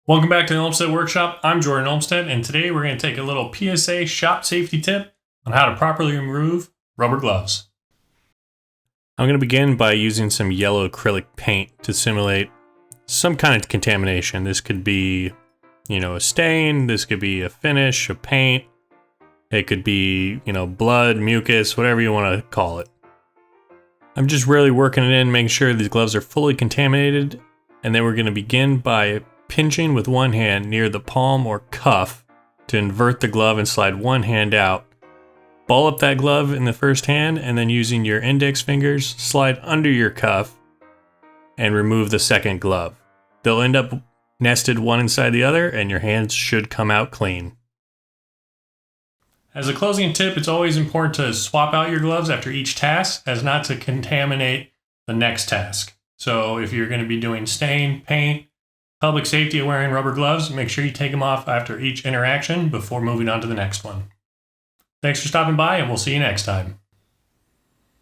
Welcome back to the Olmsted Workshop. I'm Jordan Olmsted, and today we're going to take a little PSA shop safety tip on how to properly remove rubber gloves. I'm going to begin by using some yellow acrylic paint to simulate some kind of contamination. This could be, a stain, this could be a finish, a paint, it could be, blood, mucus, whatever you want to call it. I'm just really working it in, making sure these gloves are fully contaminated, and then we're going to begin by pinching with one hand near the palm or cuff to invert the glove and slide one hand out. Ball up that glove in the first hand, and then using your index fingers, slide under your cuff and remove the second glove. They'll end up nested one inside the other, and your hands should come out clean. As a closing tip, it's always important to swap out your gloves after each task as not to contaminate the next task. So if you're going to be doing stain, paint, public safety of wearing rubber gloves, make sure you take them off after each interaction before moving on to the next one. Thanks for stopping by, and we'll see you next time.